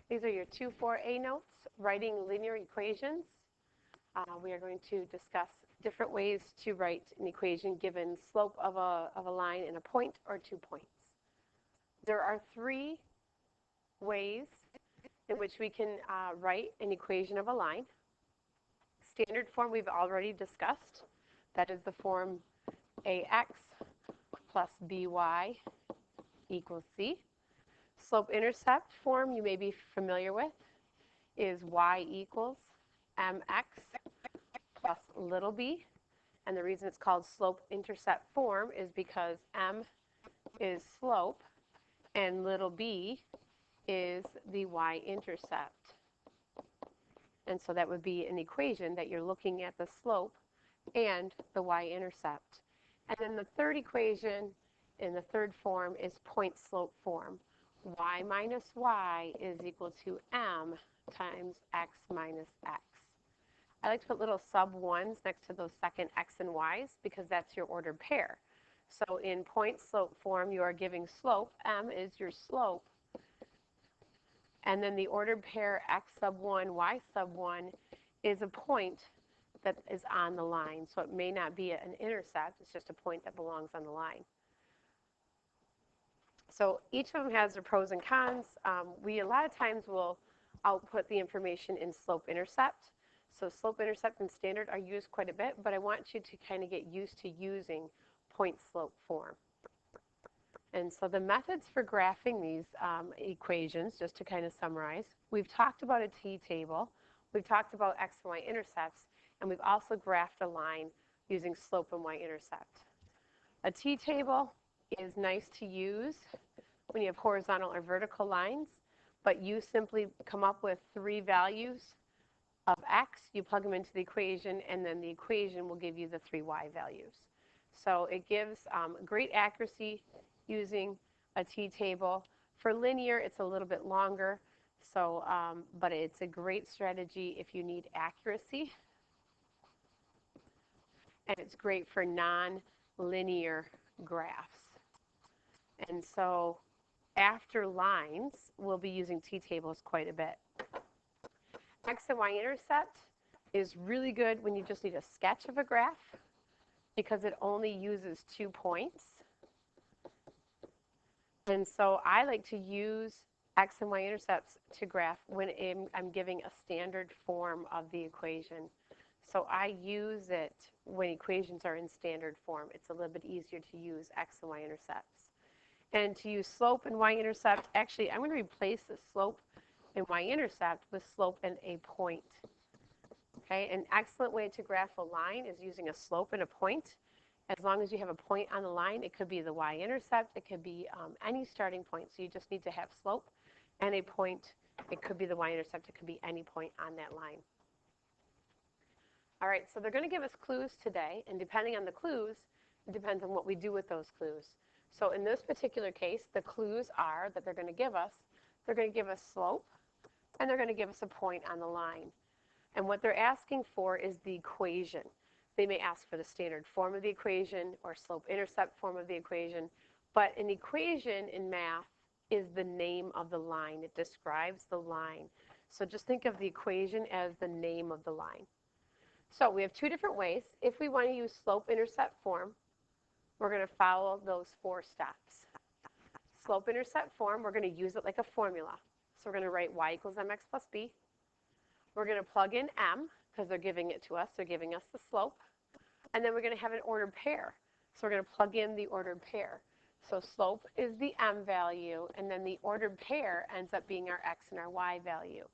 These are your 2-4A notes, writing linear equations. We are going to discuss different ways to write an equation given slope of a line and a point or 2 points. There are 3 ways in which we can write an equation of a line. Standard form we've already discussed. That is the form ax plus by equals c. Slope-intercept form you may be familiar with is y equals mx plus little b. And the reason it's called slope-intercept form is because m is slope and little b is the y-intercept. And so that would be an equation that you're looking at the slope and the y-intercept. And then the third equation in the third form is point-slope form. Y minus y is equal to m times x minus x. I like to put little sub-1s next to those second x and y's because that's your ordered pair. So in point-slope form, you are giving slope. M is your slope. And then the ordered pair x sub 1, y sub 1 is a point that is on the line. So it may not be an intercept. It's just a point that belongs on the line. So each of them has their pros and cons. We a lot of times will output the information in slope-intercept. So slope-intercept and standard are used quite a bit, but I want you to kind of get used to using point-slope form. And so the methods for graphing these equations, just to kind of summarize, we've talked about a t-table, we've talked about x and y intercepts, and we've also graphed a line using slope and y-intercept. A t-table is nice to use when you have horizontal or vertical lines, but you simply come up with 3 values of x, you plug them into the equation, and then the equation will give you the 3 y values. So it gives great accuracy using a t-table. For linear, it's a little bit longer, so, but it's a great strategy if you need accuracy. And it's great for non-linear graphs. And so after lines, we'll be using t-tables quite a bit. X and y intercept is really good when you just need a sketch of a graph because it only uses 2 points. And so I like to use x and y intercepts to graph when I'm giving a standard form of the equation. So I use it when equations are in standard form. It's a little bit easier to use x and y intercepts. And to use slope and y-intercept, actually I'm going to replace the slope and y-intercept with slope and a point. Okay, an excellent way to graph a line is using a slope and a point. As long as you have a point on the line, it could be the y-intercept, it could be any starting point. So you just need to have slope and a point. It could be the y-intercept, it could be any point on that line. All right, so they're going to give us clues today, and depending on the clues, it depends on what we do with those clues. So in this particular case, the clues are that they're going to give us slope, and they're going to give us a point on the line. And what they're asking for is the equation. They may ask for the standard form of the equation or slope-intercept form of the equation, but an equation in math is the name of the line. It describes the line. So just think of the equation as the name of the line. So we have 2 different ways. If we want to use slope-intercept form, we're going to follow those 4 steps. Slope-intercept form, we're going to use it like a formula. So we're going to write y equals mx plus b. We're going to plug in m, because they're giving it to us. They're giving us the slope. And then we're going to have an ordered pair. So we're going to plug in the ordered pair. So slope is the m value, and then the ordered pair ends up being our x and our y value.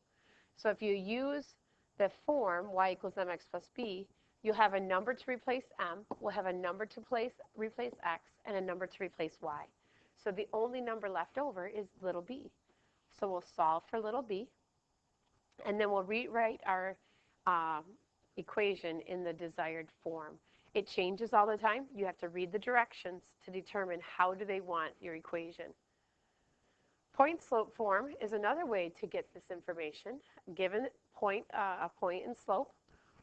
So if you use the form y equals mx plus b, you'll have a number to replace m, we'll have a number to replace x, and a number to replace y. So the only number left over is little b. So we'll solve for little b, and then we'll rewrite our equation in the desired form. It changes all the time. You have to read the directions to determine how do they want your equation. Point-slope form is another way to get this information. Given a point and slope,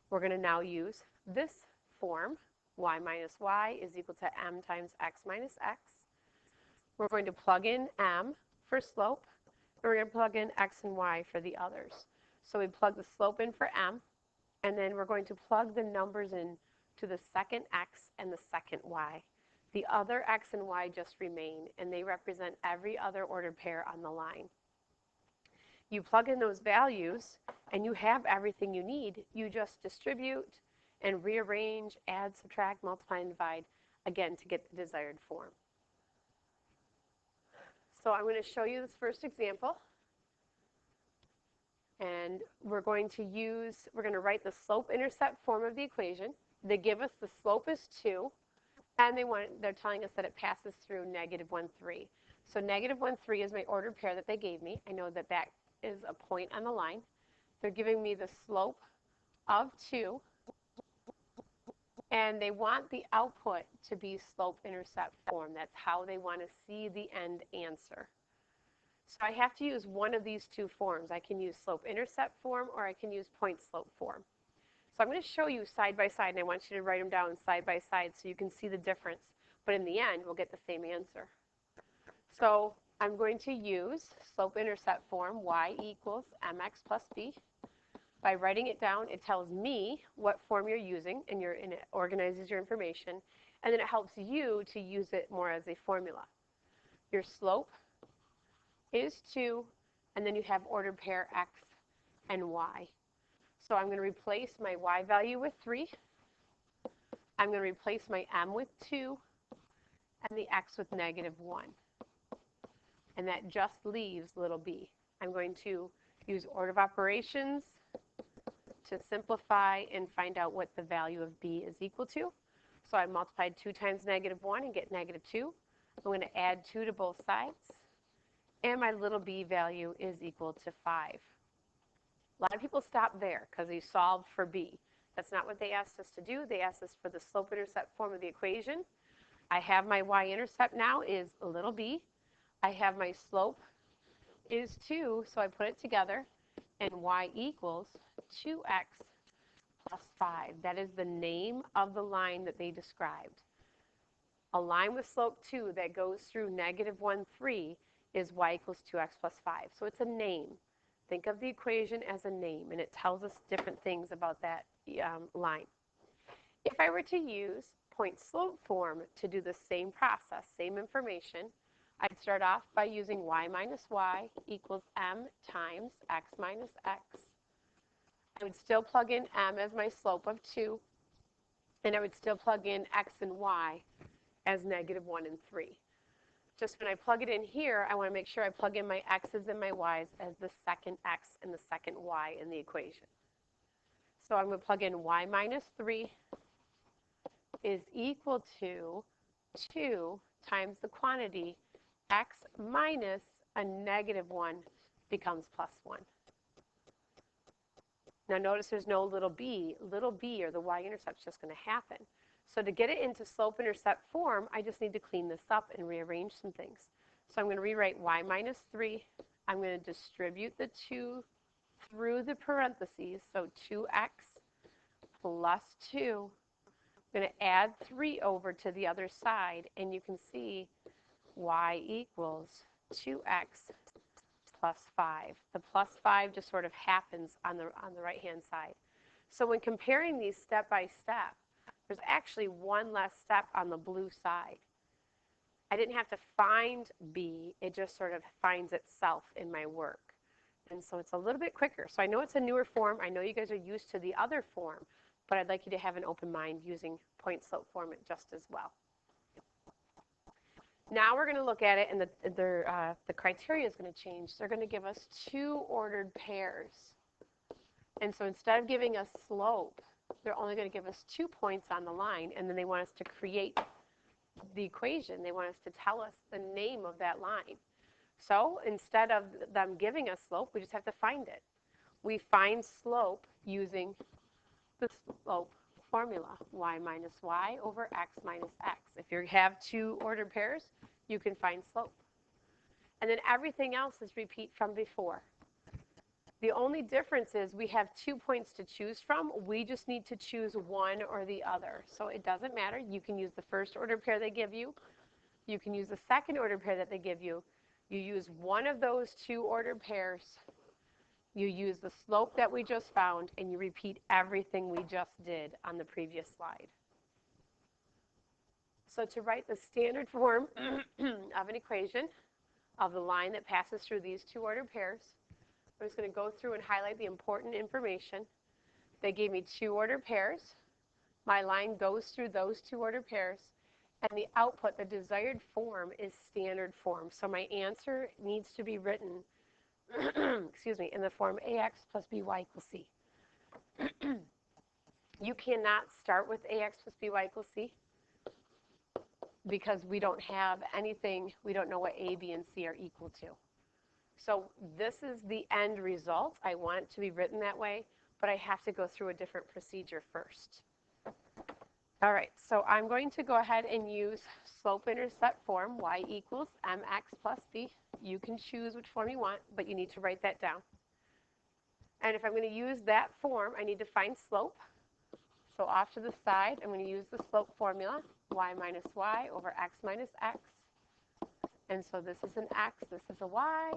we're going to now use this form. Y minus y is equal to m times x minus x. We're going to plug in m for slope we're going to plug in x and y for the others. So we plug the slope in for m, and then we're going to plug the numbers in to the second x and the second y. The other x and y just remain, and they represent every other ordered pair on the line. You plug in those values, and you have everything you need. You just distribute and rearrange, add, subtract, multiply, and divide, again, to get the desired form. So I'm going to show you this first example. And we're going to write the slope-intercept form of the equation. They give us the slope is 2, and they're telling us that it passes through negative 1, 3. So negative 1, 3 is my ordered pair that they gave me. I know that that is a point on the line. They're giving me the slope of 2, and they want the output to be slope-intercept form. That's how they want to see the end answer. So I have to use one of these two forms. I can use slope-intercept form, or I can use point-slope form. So I'm going to show you side by side, and I want you to write them down side by side so you can see the difference. But in the end, we'll get the same answer. So I'm going to use slope-intercept form, y equals mx plus b. By writing it down, it tells me what form you're using, and it organizes your information, and then it helps you to use it more as a formula. Your slope is 2, and then you have ordered pair x and y. So I'm going to replace my y value with 3. I'm going to replace my m with 2, and the x with negative 1. And that just leaves little b. I'm going to use order of operations to simplify and find out what the value of b is equal to. So I multiplied 2 times negative 1 and get negative 2. I'm going to add 2 to both sides. And my little b value is equal to 5. A lot of people stop there because they solved for b. That's not what they asked us to do. They asked us for the slope-intercept form of the equation. I have my y-intercept now is a little b. I have my slope is 2, so I put it together, and y equals 2x plus 5. That is the name of the line that they described. A line with slope 2 that goes through negative 1, 3 is y equals 2x plus 5. So it's a name. Think of the equation as a name, and it tells us different things about that line. If I were to use point-slope form to do the same process, same information, I'd start off by using y minus y equals m times x minus x. I would still plug in m as my slope of 2, and I would still plug in x and y as negative 1 and 3. Just when I plug it in here, I want to make sure I plug in my x's and y y's as the second x and the second y in the equation. So I'm going to plug in y minus 3 is equal to 2 times the quantity x minus a negative 1 becomes plus 1. Now notice there's no little b. Little b, or the y-intercept, is just going to happen. So to get it into slope-intercept form, I just need to clean this up and rearrange some things. So I'm going to rewrite y minus 3. I'm going to distribute the 2 through the parentheses, so 2x plus 2. I'm going to add 3 over to the other side, and you can see y equals 2x plus 5. The plus 5 just sort of happens on the right-hand side. So when comparing these step by step, there's actually one less step on the blue side. I didn't have to find b, it just sort of finds itself in my work. And so it's a little bit quicker. So I know it's a newer form. I know you guys are used to the other form, but I'd like you to have an open mind using point-slope form just as well. Now we're going to look at it, and the criteria is going to change. They're going to give us 2 ordered pairs. And so instead of giving us slope, they're only going to give us 2 points on the line, and then they want us to create the equation. They want us to tell us the name of that line. So instead of them giving us slope, we just have to find it. We find slope using the slope formula, y minus y over x minus x. If you have 2 ordered pairs, you can find slope. And then everything else is repeat from before. The only difference is we have 2 points to choose from. We just need to choose one or the other. So it doesn't matter. You can use the first ordered pair they give you. You can use the second ordered pair that they give you. You use one of those two ordered pairs, you use the slope that we just found, and you repeat everything we just did on the previous slide. So to write the standard form of an equation of the line that passes through these two ordered pairs, I'm just going to go through and highlight the important information. They gave me two ordered pairs. My line goes through those two ordered pairs, and the output, the desired form, is standard form. So my answer needs to be written excuse me, in the form ax plus by equals c. You cannot start with ax plus by equals c because we don't have anything, we don't know what a, b, and c are equal to. So this is the end result. I want it to be written that way, but I have to go through a different procedure first. All right, so I'm going to go ahead and use slope-intercept form, y equals mx plus b. You can choose which form you want, but you need to write that down. And if I'm going to use that form, I need to find slope. So off to the side, I'm going to use the slope formula, y minus y over x minus x. And so this is an x, this is a y,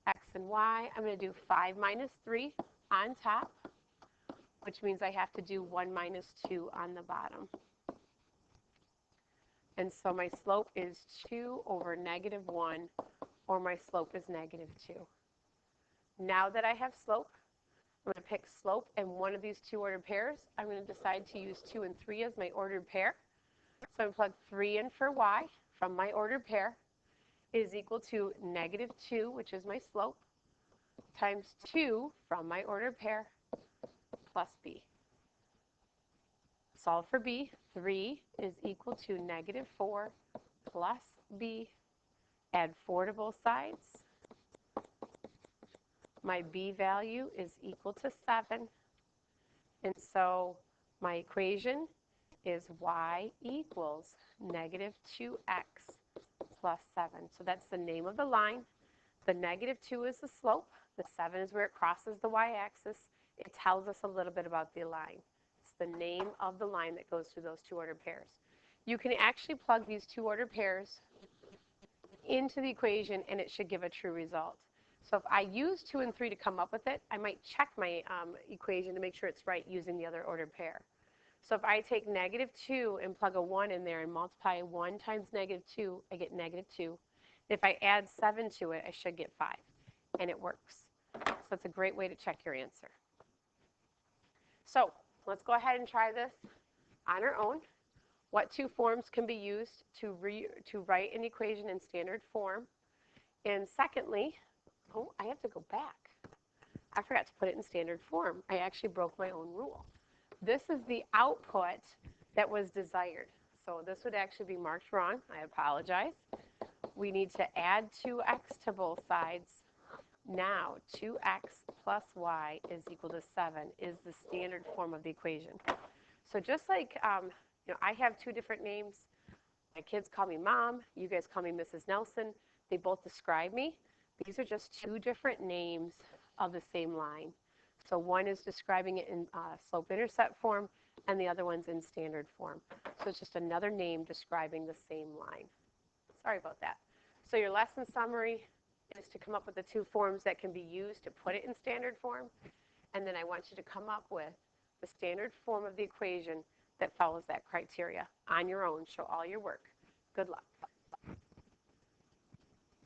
x and y. I'm going to do 5 minus 3 on top, which means I have to do 1 minus 2 on the bottom. And so my slope is 2 over negative 1, or my slope is negative 2. Now that I have slope, I'm going to pick slope and one of these two ordered pairs. I'm going to decide to use 2 and 3 as my ordered pair. So I'm going to plug 3 in for y from my ordered pair is equal to negative 2, which is my slope, times 2 from my ordered pair plus b. Solve for b. 3 is equal to negative 4 plus b. Add 4 to both sides. My b value is equal to 7. And so my equation is y equals negative 2x plus 7. So that's the name of the line. The negative 2 is the slope. The 7 is where it crosses the y-axis. It tells us a little bit about the line. It's the name of the line that goes through those two ordered pairs. You can actually plug these two ordered pairs into the equation, and it should give a true result. So if I use 2 and 3 to come up with it, I might check my equation to make sure it's right using the other ordered pair. So if I take negative 2 and plug a 1 in there and multiply 1 times negative 2, I get negative 2. If I add 7 to it, I should get 5. And it works. So it's a great way to check your answer. So let's go ahead and try this on our own. What two forms can be used to write an equation in standard form? And secondly, oh, I have to go back. I forgot to put it in standard form. I actually broke my own rule. This is the output that was desired. So this would actually be marked wrong. I apologize. We need to add 2x to both sides. Now 2x plus y is equal to 7 is the standard form of the equation. So just like I have two different names. My kids call me Mom. You guys call me Mrs. Nelson. They both describe me. These are just two different names of the same line. So one is describing it in slope-intercept form, and the other one's in standard form. So it's just another name describing the same line. Sorry about that. So your lesson summary is to come up with the two forms that can be used to put it in standard form. And then I want you to come up with the standard form of the equation that follows that criteria on your own. Show all your work. Good luck.